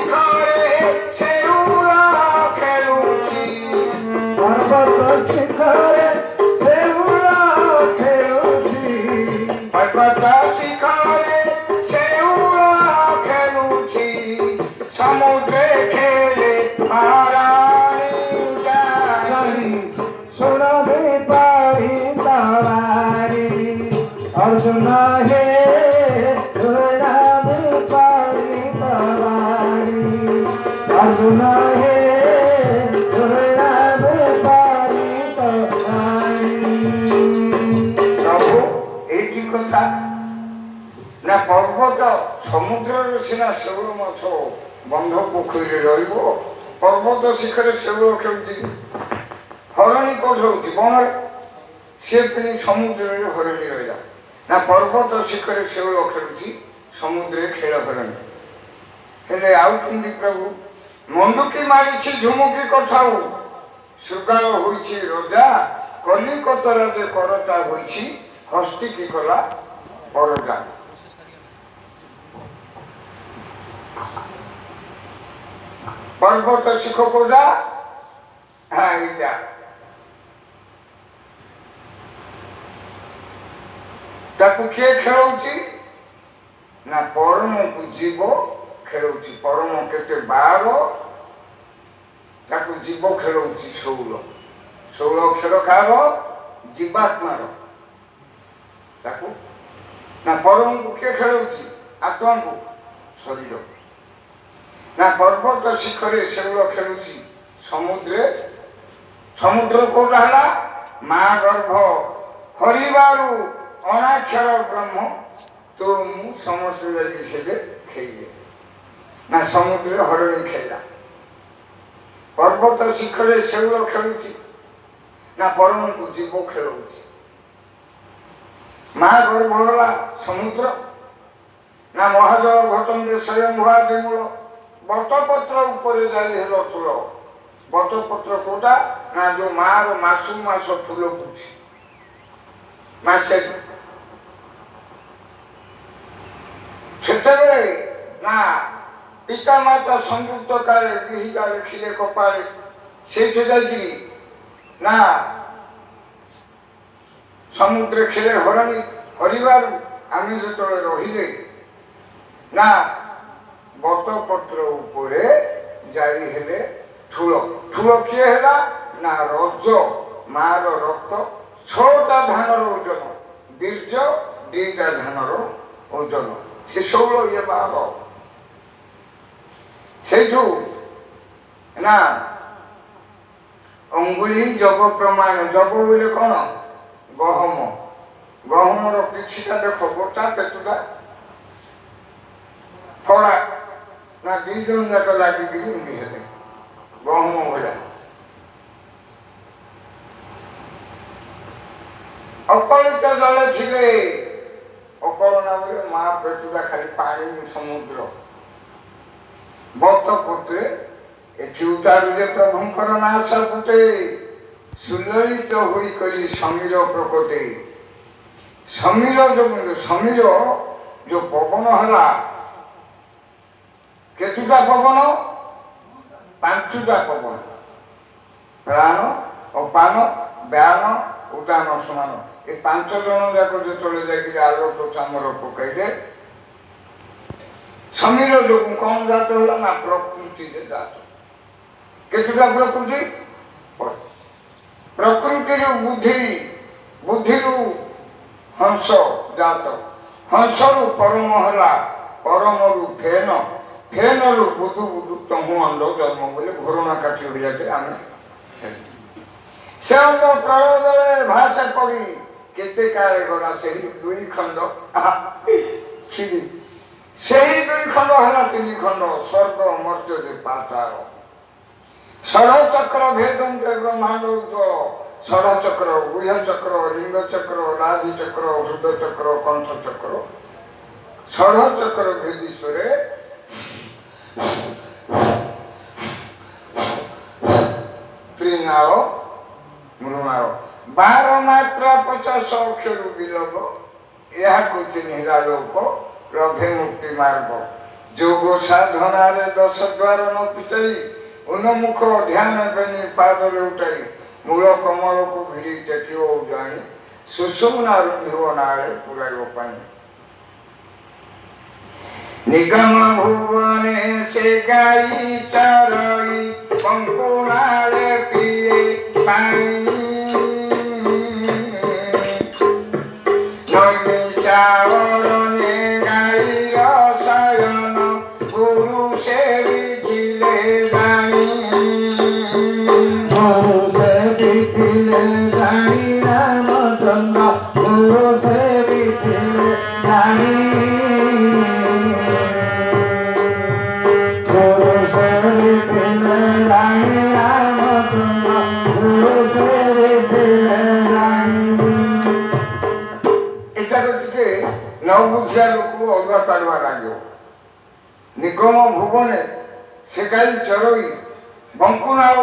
ଶିଖରେ ଶେଉଳ ଖେଳୁଛି ପର୍ବତ ଶିଖରେ ଶେଉଳ ଖେଳୁଛି ପର୍ବତ ଶିଖରେ ଶେଉଳ ଖେଳୁଛି ସମୁଦ୍ରେ ଖେଳେ ମହାରାଣୀ ଜାଣି ଶୁଣବେ ପାରି ତାରି ଅର୍ଜୁନ ହେ ଶୁଣବେ ପାରି ତାରି ଅର୍ଜୁନ ହେ ଶୁଣବେ ପାରି ତାରି। ପ୍ରଭୁ ଏଇଠି କଥା ନା ପର୍ବତ ସମୁଦ୍ରରେ ସିନା ଶେଉଳ ମାଛ ବନ୍ଧ ପୋଖରୀରେ ରହିବ ପର୍ବତ ଶିଖରେ ଶେଉଳ ଖେଳୁଛି ହରଣୀ କୋଉଠି ରହୁଛି ବଣରେ ସିଏ ପୁଣି ସମୁଦ୍ରରେ ହରଣୀ ରହିଲା ନା ପର୍ବତ ଶିଖରେ ଶେଉଳ ଖେଳୁଛି ସମୁଦ୍ରରେ ଖେଳ ହରଣୀ ହେଲେ ଆଉ କେମିତି ପ୍ରଭୁ ମଣ୍ଡୁକି ମାରିଛି ଝୁମୁକି କଠାଉ ଶୃଗାଳ ହୋଇଛି ରଜା କଲିକତରା ଯେ କରତା ହୋଇଛି ହସ୍ତିକି କଲା ପରଜା ପର୍ବତ ଶିଖ କୋଉଟା ଏଇଟା ତାକୁ କିଏ ଖେଳଉଛି ନା ପରମକୁ ଜୀବ ଖେଳଉଛି ପରମ କେତେ ବାର ତାକୁ ଜୀବ ଖେଳଉଛି ଶେଉଳ ଶେଉଳ ଖେଳ କାହାର ଜୀବାତ୍ମାର ତାକୁ ନା ପରମକୁ କିଏ ଖେଳଉଛି ଆତ୍ମାକୁ ଶରୀର ନା ପର୍ବତ ଶିଖରେ ଶେଉଳ ଖେଳୁଛି ସମୁଦ୍ର କୋଉଟା ହେଲା ମା ଗର୍ଭ ହରିବାରୁ ଅନାକ୍ଷର ବ୍ରହ୍ମ ତ ମୁଁ ସମସ୍ତେ ଯାଇକି ସେଠି ଖେଳିଲେ ନା ସମୁଦ୍ରରେ ହରଣୀ ଖେଳିଲା ପର୍ବତ ଶିଖରେ ଶେଉଳ ଖେଳୁଛି ନା ପରମକୁ ଜୀବ ଖେଳୁଛି ମା ଗର୍ଭ ହେଲା ସମୁଦ୍ର ନା ମହାଜଳ ଘଟନ୍ତି ସ୍ୱୟଂ ଭୁଆ ବିମୂଳ ବଟପତ୍ର ଉପରେ ଯାଇ ହେଲ ଫୁଲ ବଟପତ୍ର କୋଉଟା ନା ଯୋଉ ମାର ମାସୁ ମାସ ଫୁଲ ପୁଛି ମାସେ ସେତେବେଳେ ନା ପିତା ମାତା ସଂଯୁକ୍ତ କାଳେ ବିହିକା ଲେଖିଲେ କପାଳେ ସେଇଠି ଯାଇକିରି ନା ସମୁଦ୍ର ଖେଳେ ହରଣୀ ହରିବାରୁ ଆମେ ଯେତେବେଳେ ରହିଲେ ନା ବଟପତ୍ର ଉପରେ ଯାଇ ହେଲେ ଠୁଳ କିଏ ହେଲା ନା ରଜ ମାର ରକ୍ତ 6ଟା ଧାନର ଓଜନ ବୀର୍ଯ୍ୟ 2ଟା ଧାନର ଓଜନ ସେ 16 ଇଏ 12 ସେଇଠୁ ନା ଅଙ୍ଗୁଳି ଜଗ ପ୍ରମାଣ ଜଗ ବୋଲେ କଣ ଗହମର କିଛିଟା ଦେଖ ଗୋଟା ପେଟୁଟା ଫଳା ନା 2 ଜଣ ଯାକ ଲାଗିକିରି ଏମିତି ହେଲେ ଗହମ ଭଳିଆ ଅକଳିତ ଜଳ ଥିଲେ ଅକଳ ନାମରେ ମା ପେଟୁଟା ଖାଲି ପାଣି ସମୁଦ୍ର ବତ ପୁତ୍ରେ ଏଠି ଉତାରୁରେ ପ୍ରଭୁଙ୍କର ନାଶ ପୁଟେ ସୁଲଳିତ ହୋଇ କରି ସମୀର ପ୍ରକଟେ ସମୀର ଯୋଉ ପବନ ହେଲା କେତୁଟା ପବନ 5ଟା ପବନ ପ୍ରାଣ ଅପାନ ବ୍ୟାନ ଉଦାନ ସମାନ ଏ 5 ଜଣ ଯାକ ଯେତେବେଳେ ଯାଇକି ଆଲୋକ ଚାମର ପକାଇଲେ ସମୀର ଯୋଗୁଁ କଣ ଜାତ ହେଲା ନା ପ୍ରକୃତିରେ ଜାତ କେତୁଟା ପ୍ରକୃତିରୁ ବୁଦ୍ଧିରୁ ହଂସ ଜାତ ହଂସରୁ ପରମ ହେଲା ପରମରୁ ଫେନରୁ ବୁଧୁ ତମୁ ଅଣ୍ଡ ଜନ୍ମ ବୋଲି ଘୋରଣା କାଠି ହୋଇଯାଏ ଆମେ ସେ ଅଣ୍ଡ ପ୍ରଳୟ ବେଳେ ଭାଷା ପଡ଼ି କେତେ କାଳେ ଗଲା ସେହି 2 ଖଣ୍ଡ ସେହି 2 ଖଣ୍ଡ ହେଲା 3 ଖଣ୍ଡ ସ୍ୱର୍ଗ ମର୍ତ୍ତ୍ୟରେ ପାତାଳ ଷଡ଼ ଚକ୍ର ଭେଦନ୍ତେ ବ୍ରହ୍ମାଣ୍ଡ ଉଜ୍ଜ୍ୱଳ ଷଡ଼ ଚକ୍ର ଗୁହ୍ୟ ଚକ୍ର ଲିଙ୍ଗ ଚକ୍ର ରାଧି ଚକ୍ର ହୃଦ ଚକ୍ର କଣ୍ଠ ଚକ୍ର ଷଡ଼ ଚକ୍ର ଭେଦୀଶ୍ୱରେ ତ୍ରିନାଳ ମୃଣାଳ 12 ମାତ୍ରା 50 ଅକ୍ଷରୁ ବିଲୋପ ଏହାକୁ ଚିହ୍ନିଲା ଲୋକ ରଭେ ମୁକ୍ତି ମାର୍ଗ ଯୋଗ ସାଧନାରେ 10 ଦ୍ୱାର ନ ପିଟାଇ ଉନ୍ମୁଖ ଧ୍ୟାନ ବେନି ପାଦରେ ଉଠାଇ ମୂଳ କମଳକୁ ଭିଡ଼ି ଟେକିବ ଜାଣି ସୁଷୁମ୍ନା ରୁନ୍ଧିବ ନାଳେ ପୁରାଇବ ପାଣି। ନିଗମ ଭୁବନେ ସେ ଗାଈ ଚରଇ ପଙ୍କୁଣାଳେ ପିଏ ପାଣି। ନୈମିଷାରଣ୍ୟେ ଗାଈର ଶୟନ ଗୁରୁ ସେବିଥିଲେ ଜାଣି। ଗୁରୁ ସେବିଥିଲେ ଜାଣି ରାମଚନ୍ଦ୍ର ଗୁରୁ ସେବିଥିଲେ ଜାଣି। ଗୁରୁ ସେବିଥିଲେ ଜାଣି ରାମଚନ୍ଦ୍ର ଗୁରୁ ସେବିଥିଲେ ଜାଣି। ଏଟାକୁ ଟିକେ ନ ବୁଝିବା ଲୋକକୁ ଅଲଗା ପାଲୁଆ ଲାଗିବ। ନିଗମ ଭୁବନେ ସେ ଗାଈ ଚରଇ ବଙ୍କୁଣାଳ